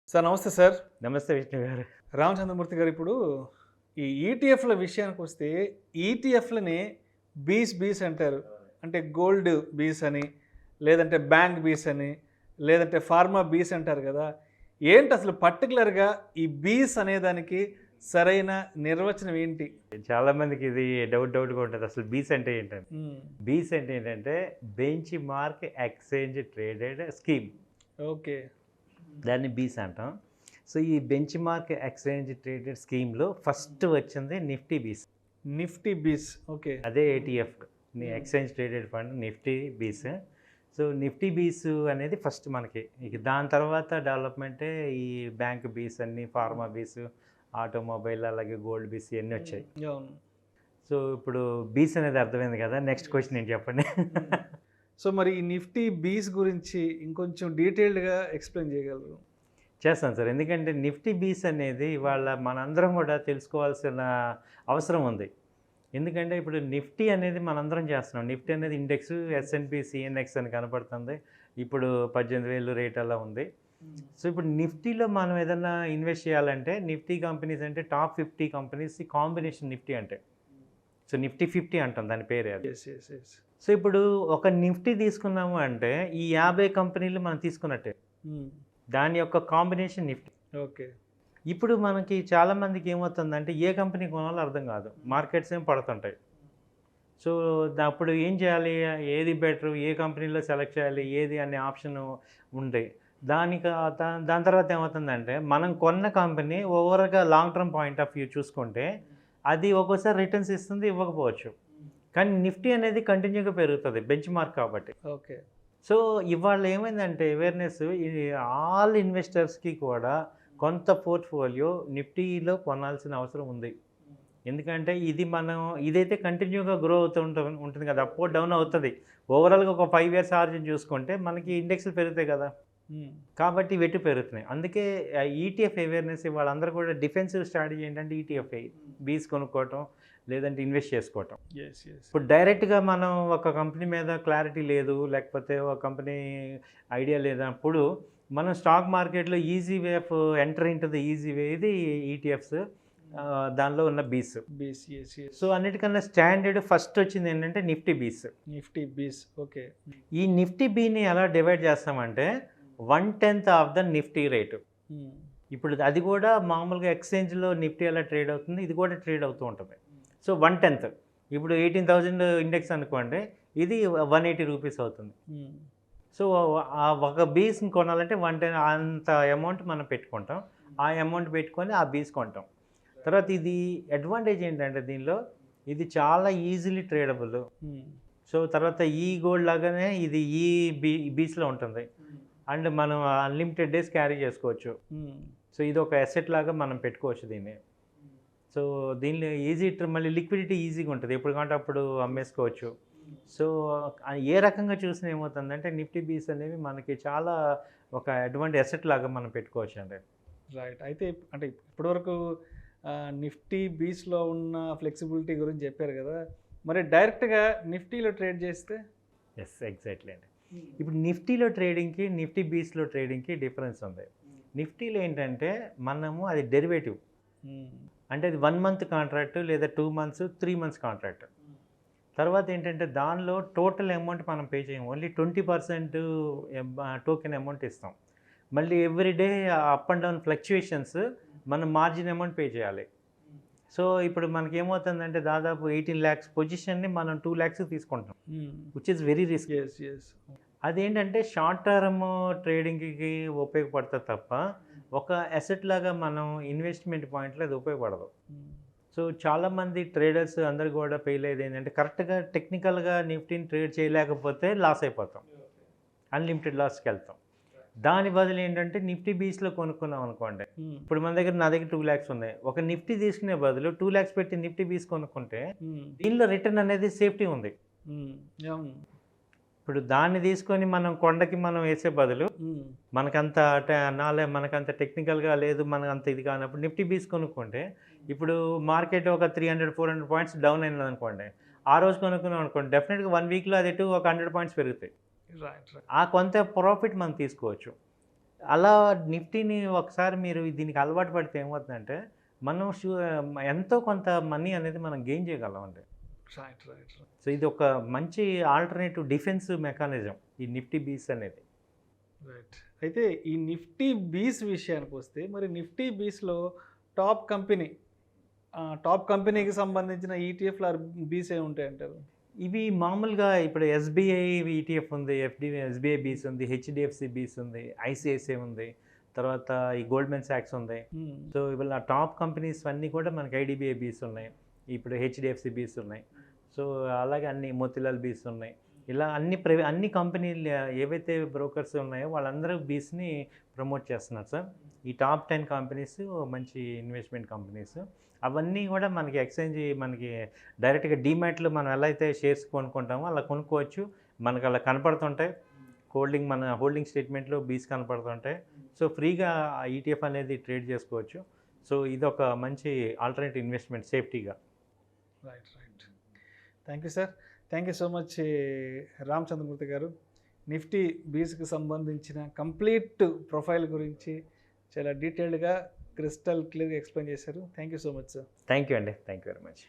Sir నమస్తే sir. నమస్తే విష్ణు గారు. రామచంద్రమూర్తి గారు ఇప్పుడు ఈ ఈటీఎఫ్‌ల విషయానికొస్తే ఈటీఎఫ్‌లని బీస్ అంటారు. అంటే గోల్డ్ బీస్ అని, లేదంటే బ్యాంక్ బీస్ అని, లేదంటే ఫార్మా బీస్ అంటారు కదా! ఏంటి అసలు పర్టిక్యులర్‌గా ఈ బీస్ అనేదానికి సరైన నిర్వచనం ఏంటి? చాలా మందికి ఇది డౌట్‌గా ఉంటది. అసలు బీస్ అంటే ఏంటని? హ్మ్. బీస్ అంటే ఏంటంటే bench mark exchange traded scheme. Okay. దాన్ని బీస్ అంటాం. సో, ఈ బెంచ్ మార్క్ ఎక్స్‌చేంజ్ ట్రేడెడ్ స్కీమ్‌లో ఫస్ట్ వచ్చింది నిఫ్టీ బీస్. నిఫ్టీ బీస్. ఓకే. అదే ATF exchange traded fund Nifty బీస్. సో, నిఫ్టీ బీస్ అనేది ఫస్ట్ మనకి. ఇక దాని తర్వాత డెవలప్‌మెంటే ఈ బ్యాంక్ బీస్ అన్నీ, ఫార్మా బీస్, ఆటోమొబైల్ అలాగే గోల్డ్ బీస్ ఇయన్నీ వచ్చాయి. అవును. సో, ఇప్పుడు బీస్ అనేది అర్థమైంది కదా! నెక్స్ట్ క్వెషన్ ఏంటి చెప్పండి? సో మరి ఈ నిఫ్టీ బీస్ గురించి ఇంకొంచెం డీటెయిల్డ్‌గా ఎక్స్‌ప్లెయిన్ చేయగలరు? చేస్తాను సార్. ఎందుకంటే నిఫ్టీ బీస్ అనేది ఇవాళ మనందరం కూడా తెలుసుకోవాల్సిన అవసరం ఉంది. ఎందుకంటే ఇప్పుడు నిఫ్టీ అనేది మనందరం చేస్తున్నాం. నిఫ్టీ అనేది ఇండెక్స్ ఎస్ఎన్‌పి సిఎన్ఎక్స్ అని కనపడుతుంది. ఇప్పుడు 18,000 రేట్ అలా ఉంది. సో, ఇప్పుడు నిఫ్టీలో మనం ఏదన్నా ఇన్వెస్ట్ చేయాలంటే నిఫ్టీ కంపెనీస్ అంటే టాప్ 50 కంపెనీస్ కాంబినేషన్ నిఫ్టీ అంటే. సో, నిఫ్టీ 50 అంటాం దాని పేరే అది. యెస్. సో, ఇప్పుడు ఒక నిఫ్టీ తీసుకున్నాము అంటే ఈ 50 కంపెనీలు మనం తీసుకున్నట్టే. హ్మ్. దాని యొక్క కాంబినేషన్ నిఫ్టీ. ఓకే. ఇప్పుడు మనకి చాలామందికి ఏమవుతుందంటే ఏ కంపెనీ కొనాలో అర్థం కాదు. మార్కెట్స్ ఏమో పడుతుంటాయి. సో, అప్పుడు ఏం చేయాలి? ఏది బెటరు? ఏ కంపెనీలో సెలెక్ట్ చేయాలి? ఏది అనే ఆప్షన్ ఉంది. దానికి దాని తర్వాత ఏమవుతుందంటే మనం కొన్న కంపెనీ ఓవరాల్‌గా long term point of view చూసుకుంటే అది ఒక్కోసారి రిటర్న్స్ ఇస్తుంది, ఇవ్వకపోవచ్చు. కానీ నిఫ్టీ అనేది కంటిన్యూగా పెరుగుతుంది బెంచ్ మార్క్ కాబట్టి. ఓకే. సో, ఇవాళ ఏమైందంటే అవేర్‌నెస్ ఇది ఆల్ ఇన్వెస్టర్స్‌కి కూడా కొంత పోర్ట్‌ఫోలియో నిఫ్టీలో కొనాల్సిన అవసరం ఉంది. ఎందుకంటే ఇదైతే కంటిన్యూగా గ్రో అవుతూ ఉంటుంది కదా! అప్ డౌన్ అవుతది. ఓవరాల్‌గా ఒక 5 ఇయర్స్ ఆరిజిన్ చూసుకుంటే మనకి ఇండెక్స్‌లు పెరుగుతాయి కదా! హ్మ్. కాబట్టి ఇవెటు పెరుగుతున్నాయి. అందుకే ఈటీఎఫ్ అవేర్‌నెస్ ఇవాళ అందరూ కూడా డిఫెన్సివ్ స్ట్రాటజీ ఏంటంటే ఈటీఎఫ్ఏ. బీస్ కొనుక్కోవటం, లేదంటే ఇన్వెస్ట్ చేసుకోవటం. యెస్. ఇప్పుడు డైరెక్ట్‌గా మనం ఒక కంపెనీ మీద క్లారిటీ లేదు, లేకపోతే ఒక కంపెనీ ఐడియా లేనప్పుడు మనం స్టాక్ మార్కెట్‌లో easy way of enter into the easy way ఇది ఈటీఎఫ్స్. దానిలో ఉన్న బీస్. యెస్. సో, అన్నిటికన్నా స్టాండర్డ్ ఫస్ట్ వచ్చింది ఏంటంటే నిఫ్టీ బీస్. నిఫ్టీ బీస్. ఓకే. ఈ నిఫ్టీ బీని ఎలా డివైడ్ చేస్తామంటే 1/10 ఆఫ్ ద నిఫ్టీ రేటు. హ్మ్. ఇప్పుడు అది కూడా మామూలుగా ఎక్స్‌చేంజ్‌లో నిఫ్టీ ఎలా ట్రేడ్ అవుతుంది, ఇది కూడా ట్రేడ్ అవుతూ ఉంటుంది. సో, 1/10 ఇప్పుడు 18,000 ఇండెక్స్ అనుకోండి, ఇది 180 రూపీస్ అవుతుంది. హ్మ్. సో, ఆ ఒక బీస్‌ని కొనాలంటే 110 అంత అమౌంట్ మనం పెట్టుకుంటాం. ఆ అమౌంట్ పెట్టుకొని ఆ బీస్ కొంటాం. తర్వాత ఇది అడ్వాంటేజ్ ఏంటంటే దీనిలో ఇది చాలా ఈజీలీ ట్రేడబుల్. హ్మ్. సో, తర్వాత ఈ గోల్డ్ లాగానే ఇది ఈ బీస్‌లో ఉంటుంది. అండ్ మనం అన్‌లిమిటెడ్ డేస్ క్యారీ చేసుకోవచ్చు. హ్మ్. సో, ఇది ఒక అసెట్ లాగా మనం పెట్టుకోవచ్చు దీన్ని. సో, దీనిలో మళ్ళీ లిక్విడిటీ ఈజీగా ఉంటది. ఎప్పుడు కావాలంటే అప్పుడు అమ్మేసుకోవచ్చు. సో, ఏ రకంగా చూసినా ఏమవుతుందంటే నిఫ్టీ బీస్ అనేవి మనకి చాలా ఒక అసెట్ లాగా మనం పెట్టుకోవచ్చండి. రైట్. అయితే అంటే ఇప్పటివరకు నిఫ్టీ బీస్‌లో ఉన్న ఫ్లెక్సిబిలిటీ గురించి చెప్పారు కదా! మరి డైరెక్ట్‌గా నిఫ్టీలో ట్రేడ్ చేస్తే? యెస్. ఎగ్జాక్ట్‌లీ అండి. ఇప్పుడు నిఫ్టీలో ట్రేడింగ్‌కి, నిఫ్టీ బీస్‌లో ట్రేడింగ్‌కి డిఫరెన్స్ ఉంది. నిఫ్టీలో ఏంటంటే మనము అది డెరివేటివ్. హ్మ్. అంటే అది 1 మంత్ కాంట్రాక్ట్ లేదా 2 మంత్స్, 3 మంత్స్ కాంట్రాక్ట్. తర్వాత ఏంటంటే దానిలో టోటల్ అమౌంట్ మనం పే చేయము. ఓన్లీ 20% టోకెన్ అమౌంట్ ఇస్తాం. మళ్ళీ every day up and down fluctuations మనం మార్జిన్ అమౌంట్ పే చేయాలి. సో, ఇప్పుడు మనకేమవుతుందంటే దాదాపు 18,00,000 పొజిషన్‌ని మనం 2,00,000కి తీసుకుంటాం. హ్మ్. Which is very risky. Yes. అదేంటంటే షార్ట్ టర్మ్ ట్రేడింగ్‌కి ఉపయోగపడతది తప్ప, ఒక అసెట్ లాగా మనం ఇన్వెస్ట్‌మెంట్ పాయింట్‌లో అది ఉపయోగపడదు. హ్మ్. సో, చాలామంది ట్రేడర్స్ అందరూ కూడా ఫెయిల్ అయ్యేది ఏంటంటే కరెక్ట్‌గా టెక్నికల్‌గా నిఫ్టీని ట్రేడ్ చేయలేకపోతే లాస్ అయిపోతాం. అన్‌లిమిటెడ్ లాస్‌కెళ్తాం. దాని బదులు ఏంటంటే నిఫ్టీ బీస్‌లో కొనుక్కున్నాం అనుకోండి. హ్మ్. ఇప్పుడు నా దగ్గర 2,00,000 ఉన్నాయి. ఒక నిఫ్టీ తీసుకునే బదులు 2,00,000 పెట్టి నిఫ్టీ బీస్ కొనుక్కుంటే హ్మ్. దీనిలో రిటర్న్ అనేది సేఫ్టీ ఉంది. హ్మ్. అవును. ఇప్పుడు దాన్ని తీసుకొని మనం కొండకి మనం వేసే బదులు హ్మ్. మనకంత మనకంత టెక్నికల్‌గా లేదు, మనకంత ఇది కానప్పుడు నిఫ్టీ బీస్ కొనుక్కుంటే, ఇప్పుడు మార్కెట్ ఒక 300, 400 పాయింట్స్ డౌన్ అయిందనుకోండి. ఆ రోజు కొనుక్కున్నాం అనుకోండి, డెఫినిట్‌గా 1 వీక్‌లో అది ఒక 100 పాయింట్స్ పెరుగుతాయి. రైట్. ఆ కొంత ప్రాఫిట్ మనం తీసుకోవచ్చు. అలా నిఫ్టీని ఒకసారి మీరు దీనికి అలవాటు పడితే ఏమవుతుందంటే మనం ఎంతో కొంత మనీ అనేది మనం గెయిన్ చేయగలమండి. రైట్ రైట్ సో ఇది ఒక మంచి ఆల్టర్నేటివ్ డిఫెన్సివ్ మెకానిజం ఈ నిఫ్టీ బీస్ అనేది. రైట్. అయితే ఈ నిఫ్టీ బీస్ విషయానికి వస్తే మరి నిఫ్టీ బీస్లో టాప్ కంపెనీ టాప్ కంపెనీకి సంబంధించిన ఈటీఎఫ్లు బీస్ ఏ ఉంటాయంటారు? ఇవి మామూలుగా ఇప్పుడు ఎస్బీఐ ఈటీఎఫ్ ఉంది, ఎస్బీఐ బీస్ ఉంది, హెచ్డిఎఫ్సి బీస్ ఉంది, ఐసిఐసిఐ ఉంది, తర్వాత ఈ గోల్డ్మెన్ సాక్స్ ఉంది. సో ఇవాళ టాప్ కంపెనీస్ అన్నీ కూడా మనకి ఐడిబిఐ బీస్ ఉన్నాయి, ఇప్పుడు హెచ్డిఎఫ్సి బీస్ ఉన్నాయి. సో అలాగే అన్ని మోతిలాల్ బీస్ ఉన్నాయి. ఇలా అన్ని కంపెనీలు ఏవైతే బ్రోకర్స్ ఉన్నాయో వాళ్ళందరూ బీస్ని ప్రమోట్ చేస్తున్నారు సార్. ఈ టాప్ 10 కంపెనీస్ మంచి ఇన్వెస్ట్మెంట్ కంపెనీస్. అవన్నీ కూడా మనకి ఎక్స్చేంజ్ మనకి డైరెక్ట్గా డీమ్యాట్లో మనం ఎలా అయితే షేర్స్ కొనుక్కుంటామో అలా కొనుక్కోవచ్చు. మనకు అలా కనపడుతుంటాయి. మన హోల్డింగ్ స్టేట్మెంట్లో బీస్ కనపడుతుంటాయి. సో ఫ్రీగా ఈటీఎఫ్ అనేది ట్రేడ్ చేసుకోవచ్చు. సో ఇది ఒక మంచి ఆల్టర్నేటివ్ ఇన్వెస్ట్మెంట్ సేఫ్టీగా. Right right. Thank you sir. Thank you so much Ramachandramurthy గారు. నిఫ్టీ బీస్కి సంబంధించిన కంప్లీట్ ప్రొఫైల్ గురించి చాలా డీటెయిల్డ్గా క్రిస్టల్ క్లియర్గా ఎక్స్ప్లెయిన్ చేశారు. Thank you so much sir. Thank you అండి. Thank you very much.